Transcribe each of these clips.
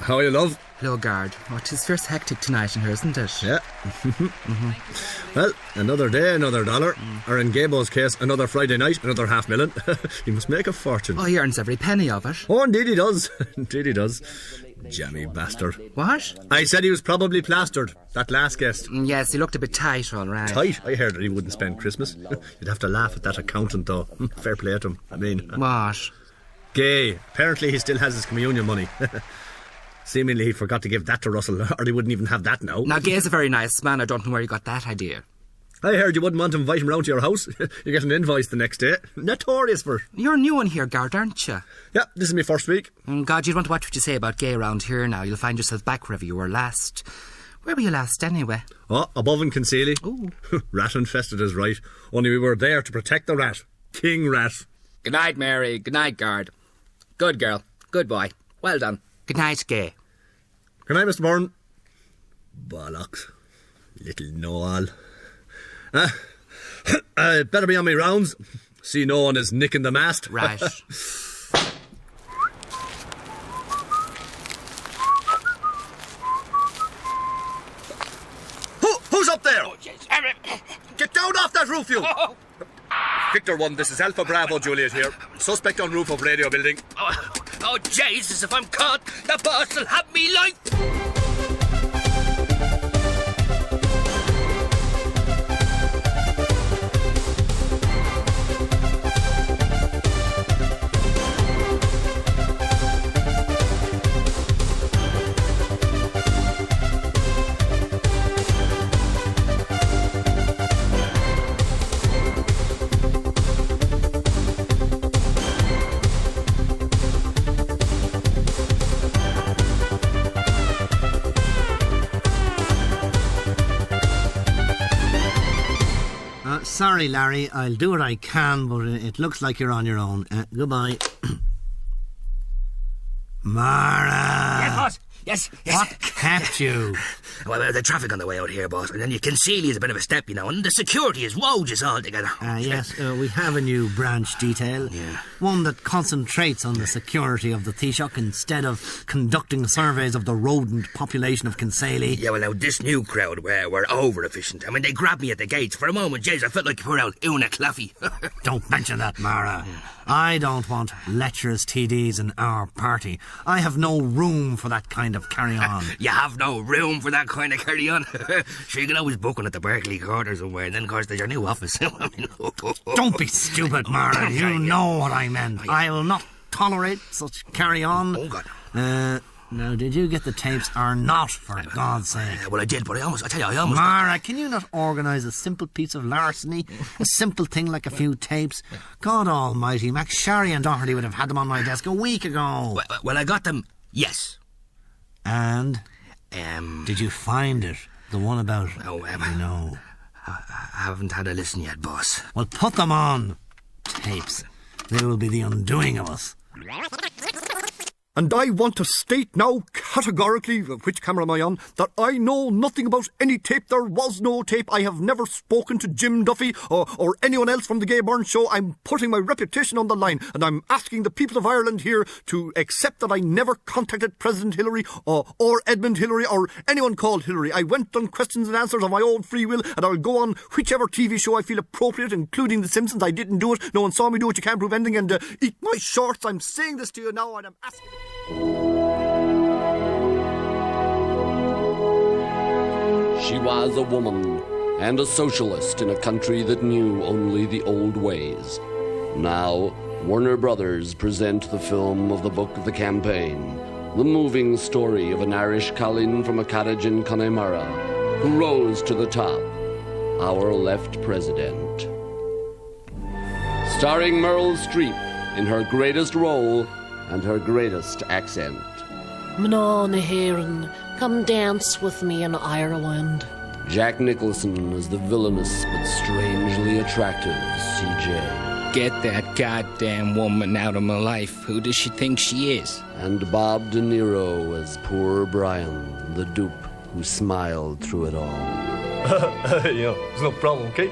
How are you, love? Hello, guard. Oh, 'tis fierce hectic tonight in here, isn't it? Yeah. Well, another day, another dollar. Or in Gabo's case, another Friday night, another $500,000. He must make a fortune. Oh, he earns every penny of it. Oh, indeed he does. Indeed he does. Jammy bastard. What? I said he was probably plastered, that last guest. Yes, he looked a bit tight, all right. Tight? I heard that he wouldn't spend Christmas. You'd have to laugh at that accountant, though. Fair play to him. I mean... What? Gay. Apparently he still has his communion money. Seemingly he forgot to give that to Russell, or he wouldn't even have that now. Now, Gay's a very nice man. I don't know where you got that idea. I heard you wouldn't want to invite him round to your house. You get an invoice the next day. Notorious for it. You're new in here, guard, aren't you? Yeah, this is my first week. God, you'd want to watch what you say about Gay around here now. You'll find yourself back wherever you were last. Where were you last, anyway? Oh, above in Concealy. Ooh. Rat infested is right. Only we were there to protect the rat. King Rat. Good night, Mary. Good night, guard. Good girl. Good boy. Well done. Good night, Gay. Good night, Mr. Byrne. Bollocks. Little Noel. Better be on my rounds. See no one is nicking the mast. Right. Who's up there? Get down off that roof, you! Victor 1, this is Alpha Bravo Juliet here. Suspect on roof of radio building. Oh, Jesus, if I'm caught, the boss will have me life. Sorry, Larry, I'll do what I can, but it looks like you're on your own. Goodbye. Mara! Yes, boss. Yes. What kept you? Well, the traffic on the way out here, boss. And then you can see is a bit of a step, you know, and the security is wogus altogether. Yes, we have a new branch detail. Yeah. One that concentrates on the security of the Taoiseach instead of conducting surveys of the rodent population of Kinsale. Yeah, well, now, this new crowd were over-efficient. I mean, they grabbed me at the gates. For a moment, James, I felt like you were out Una Claffey. Don't mention that, Mara. I don't want lecherous TDs in our party. I have no room for that kind of carry-on. You have no room for that kind of carry-on. Sure, you can always book one at the Berkeley Quarter somewhere, and then, of course, there's your new office. Don't be stupid, Mara. You know what I meant. I will not tolerate such carry-on. Oh, God. Now, did you get the tapes or not, for God's sake? Well, I did, but I almost... Mara, can you not organise a simple piece of larceny? A simple thing like a few tapes? God almighty, Max Sherry and Doherty would have had them on my desk a week ago. Well, I got them, yes. And? Did you find it? The one about... No, no. I haven't had a listen yet, boss. Well, put them on. Tapes. They will be the undoing of us. And I want to state now, categorically, which camera am I on, that I know nothing about any tape. There was no tape. I have never spoken to Jim Duffy or anyone else from the Gay Byrne Show. I'm putting my reputation on the line, and I'm asking the people of Ireland here to accept that I never contacted President Hillary or Edmund Hillary or anyone called Hillary. I went on questions and answers of my own free will, and I'll go on whichever TV show I feel appropriate, including The Simpsons. I didn't do it. No one saw me do it. You can't prove anything. And eat my shorts. I'm saying this to you now, and I'm asking... She was a woman and a socialist in a country that knew only the old ways. Now, Warner Brothers present the film of the book of the campaign, the moving story of an Irish Colleen from a cottage in Connemara who rose to the top, our left president. Starring Meryl Streep in her greatest role and her greatest accent. Mná na Héireann, come dance with me in Ireland. Jack Nicholson as the villainous but strangely attractive CJ. Get that goddamn woman out of my life. Who does she think she is? And Bob De Niro as poor Brian, the dupe who smiled through it all. There's no problem, okay?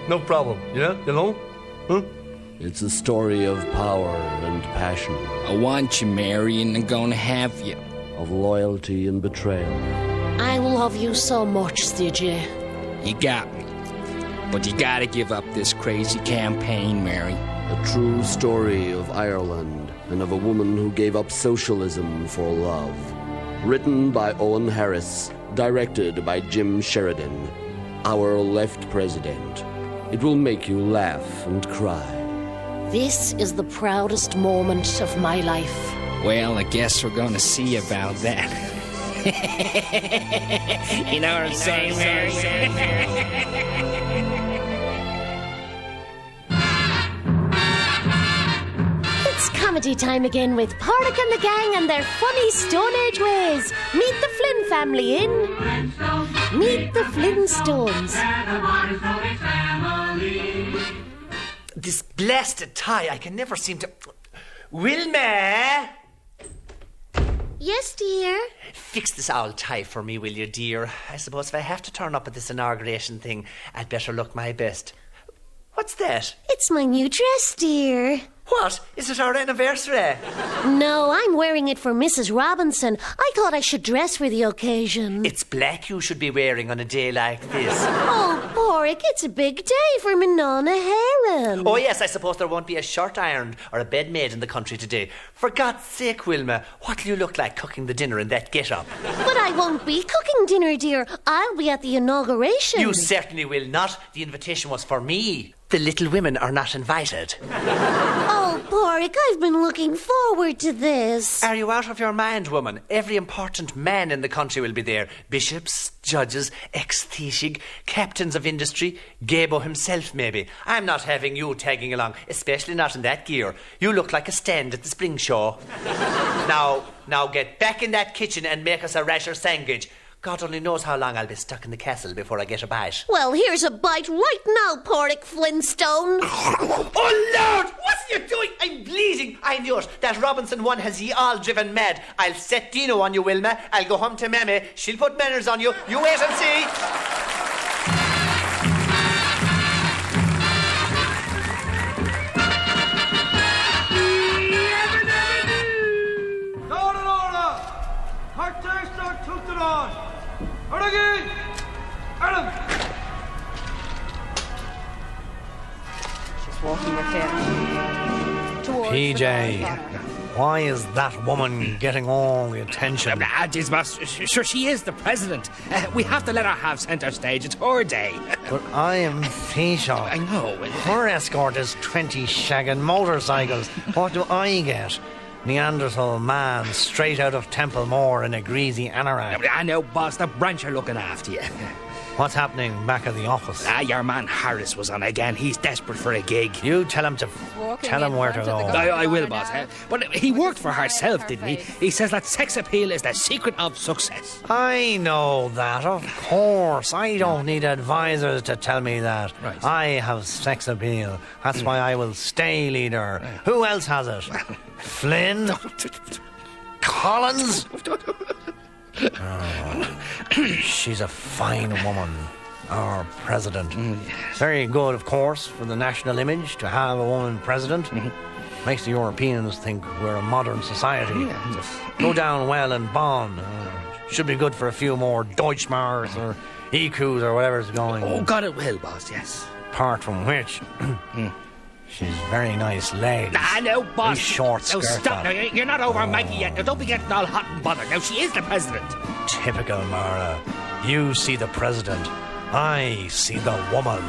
No problem, you know? Huh? It's a story of power and passion. I want you, Mary, and I'm gonna have you. A of loyalty and betrayal. I love you so much, CJ. You got me. But you gotta give up this crazy campaign, Mary. A true story of Ireland and of a woman who gave up socialism for love. Written by Owen Harris, directed by Jim Sheridan. Our Left President. It will make you laugh and cry. This is the proudest moment of my life. Well, I guess we're gonna see about that. You know what I'm saying, Mary? It's comedy time again with Porrick and the gang and their funny Stone Age ways. Meet the Flynn family in... Meet the Flintstones. This blasted tie, I can never seem to... Wilma! Yes, dear? Fix this owl tie for me, will you, dear? I suppose if I have to turn up at this inauguration thing, I'd better look my best. What's that? It's my new dress, dear. What? Is it our anniversary? No, I'm wearing it for Mrs. Robinson. I thought I should dress for the occasion. It's black you should be wearing on a day like this. Oh, Porrick, it's a big day for my Nonna Heron. Oh, yes, I suppose there won't be a shirt ironed or a bed made in the country today. For God's sake, Wilma, what do you look like cooking the dinner in that get-up? But I won't be cooking dinner, dear. I'll be at the inauguration. You certainly will not. The invitation was for me. The little women are not invited. Oh, Porrick, I've been looking forward to this. Are you out of your mind, woman? Every important man in the country will be there. Bishops, judges, ex-Taoiseach, captains of industry, Gabo himself, maybe. I'm not having you tagging along, especially not in that gear. You look like a stand at the spring show. Now get back in that kitchen and make us a rasher sandwich. God only knows how long I'll be stuck in the castle before I get a bite. Well, here's a bite right now, Porrick Flintstone. Oh, Lord! What's you doing? I'm bleeding. I knew it. That Robinson one has ye all driven mad. I'll set Dino on you, Wilma. I'll go home to Mammy. She'll put manners on you. You wait and see. Walking with him. PJ, why is that woman getting all the attention? Jeez, boss, sure, she is the president. We have to let her have centre stage. It's her day. But I am Taoiseach. I know. Her escort is 20 shagging motorcycles. What do I get? Neanderthal man straight out of Templemore in a greasy anorak. I know, boss, the branch are looking after you. What's happening back at the office? Your man Harris was on again. He's desperate for a gig. You tell him to... Tell him where to go. I will, boss. But he worked for herself, didn't he? He says that sex appeal is the secret of success. I know that, of course. I don't need advisors to tell me that. Right. I have sex appeal. That's why I will stay leader. Who else has it? Flynn? Collins? Oh, she's a fine woman, our president. Very good, of course, for the national image to have a woman president. Makes the Europeans think we're a modern society. Go down well in Bonn. Should be good for a few more Deutschmarks or EQs or whatever's going. Oh, God, it will, boss, yes. Apart from which... She's very nice legs. No, boss. Very short skirt. Stop now. You're not over Mikey yet. Now, don't be getting all hot and bothered. Now, she is the president. Typical, Mara. You see the president. I see the woman.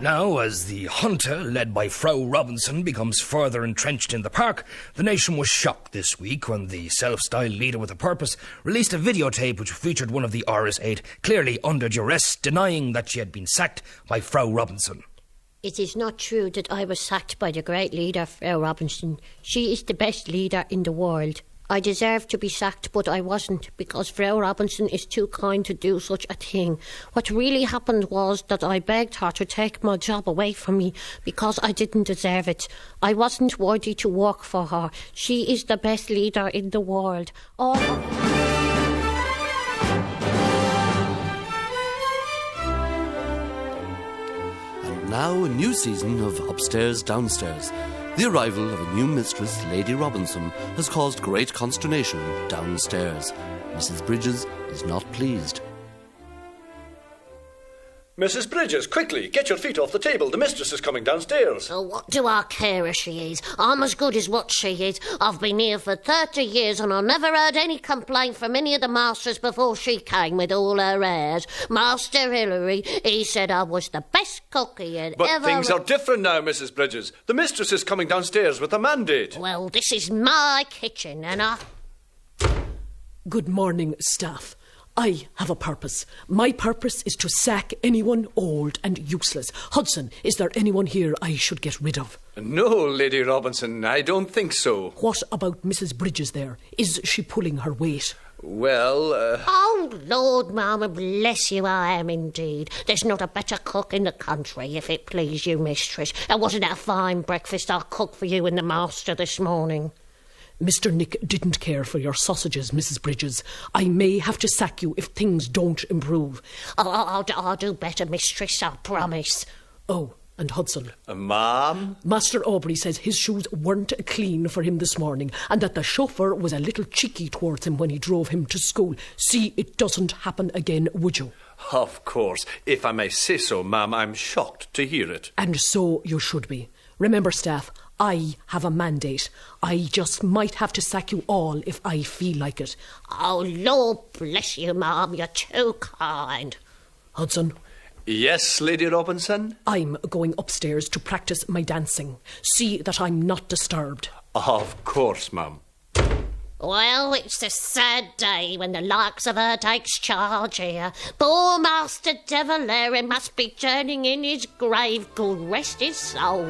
Now, as the hunter, led by Frau Robinson, becomes further entrenched in the park, the nation was shocked this week when the self-styled leader with a purpose released a videotape which featured one of the RS8 clearly under duress, denying that she had been sacked by Frau Robinson. It is not true that I was sacked by the great leader, Frau Robinson. She is the best leader in the world. I deserved to be sacked, but I wasn't, because Frau Robinson is too kind to do such a thing. What really happened was that I begged her to take my job away from me because I didn't deserve it. I wasn't worthy to work for her. She is the best leader in the world. now a new season of Upstairs, Downstairs. The arrival of a new mistress, Lady Robinson, has caused great consternation downstairs. Mrs. Bridges is not pleased. Mrs. Bridges, quickly, get your feet off the table. The mistress is coming downstairs. Oh, what do I care if she is? I'm as good as what she is. I've been here for 30 years and I never heard any complaint from any of the masters before she came with all her airs. Master Hilary, he said I was the best cook he had But ever... things are different now, Mrs. Bridges. The mistress is coming downstairs with a mandate. Well, this is my kitchen and I... Good morning, staff. I have a purpose. My purpose is to sack anyone old and useless. Hudson, is there anyone here I should get rid of? No, Lady Robinson, I don't think so. What about Mrs. Bridges there? Is she pulling her weight? Well, Oh, Lord, Mama, bless you, I am indeed. There's not a better cook in the country, if it please you, mistress. And wasn't that a fine breakfast I cooked for you and the master this morning? Mr. Nick didn't care for your sausages, Mrs. Bridges. I may have to sack you if things don't improve. I'll do better, mistress, I promise. Oh, and Hudson. Ma'am? Master Aubrey says his shoes weren't clean for him this morning and that the chauffeur was a little cheeky towards him when he drove him to school. See, it doesn't happen again, would you? Of course. If I may say so, ma'am, I'm shocked to hear it. And so you should be. Remember, staff, I have a mandate. I just might have to sack you all if I feel like it. Oh, Lord bless you, Ma'am, you're too kind. Hudson? Yes, Lady Robinson? I'm going upstairs to practice my dancing. See that I'm not disturbed. Of course, ma'am. Well, it's a sad day when the likes of her takes charge here. Poor Master De Valera must be turning in his grave. God rest his soul.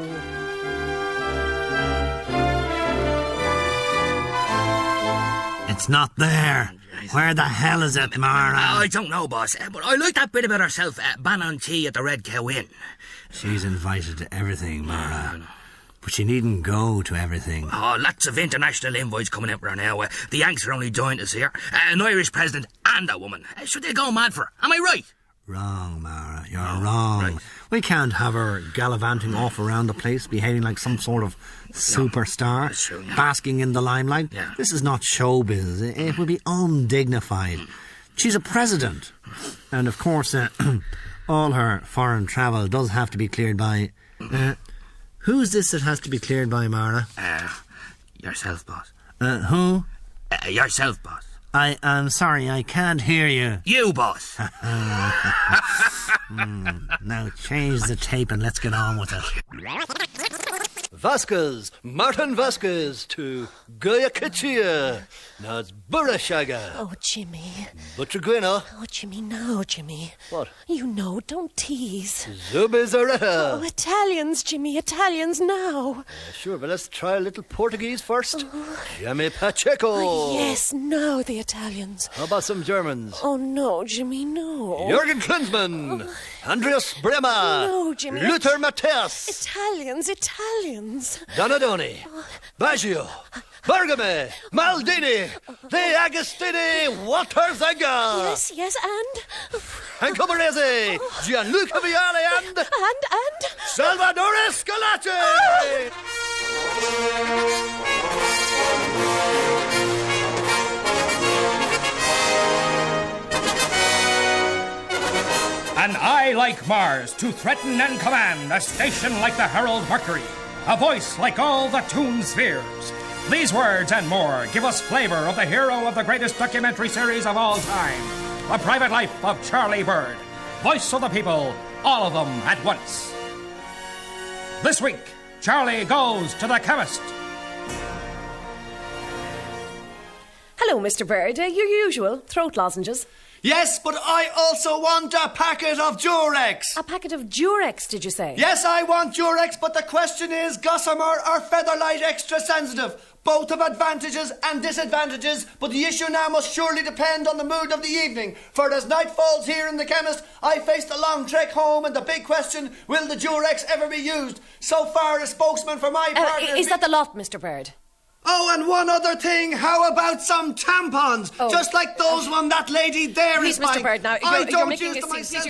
It's not there. Where the hell is it, Mara? I don't know, boss, but I like that bit about herself, Bannon tea at the Red Cow Inn. She's invited to everything, Mara. But she needn't go to everything. Oh, lots of international invites coming in for her now. The Yanks are only joined us here. An Irish president and a woman. Should they go mad for her? Am I right? Wrong, Mara. You're wrong. Right. We can't have her gallivanting off around the place, behaving like some sort of superstar, true, yeah. basking in the limelight. Yeah. This is not showbiz. It would be undignified. She's a president. And, of course, all her foreign travel does have to be cleared by... who's this that has to be cleared by, Mara? Yourself, boss. Who? Yourself, boss. I am sorry, I can't hear you. You, boss. Now change the tape and let's get on with it. Vasquez, Martin Vasquez to Guayaquil. Now it's Burashaga. Oh, Jimmy. Butcherguina. Oh, Jimmy, no, Jimmy. What? You know, don't tease. Zubizarreta. Oh, Italians, Jimmy, Italians now. Sure, but let's try a little Portuguese first. Jimmy Pacheco. Oh, yes, no, the Italians. How about some Germans? Oh, no, Jimmy, no. Jürgen Klinsmann. Andreas Brema. No, Jimmy. Luther Matthias. Italians. Donadoni. Baggio. Bergame. Maldini. De Agostini. Waterzenga. Yes, And Cabarese. Gianluca Viale and... And? Salvatore Scalacci. An eye like Mars to threaten and command, a station like the Herald Mercury, a voice like all the Toon spheres. These words and more give us flavor of the hero of the greatest documentary series of all time, The Private Life of Charlie Bird. Voice of the people, all of them at once. This week, Charlie goes to the chemist. Hello, Mr. Bird. Your usual throat lozenges. Yes, but I also want a packet of Durex. A packet of Durex, did you say? Yes, I want Durex, but the question is Gossamer or Featherlight Extra Sensitive. Both have advantages and disadvantages, but the issue now must surely depend on the mood of the evening. For as night falls here in the chemist, I face the long trek home and the big question, will the Durex ever be used? So far, a spokesman for my partner... Is that the lot, Mr. Bird? Oh, and one other thing, how about some tampons? Oh. Just like those one that lady there Please, is buying. Mr. Bird, now, I you're don't making use a them scene. myself.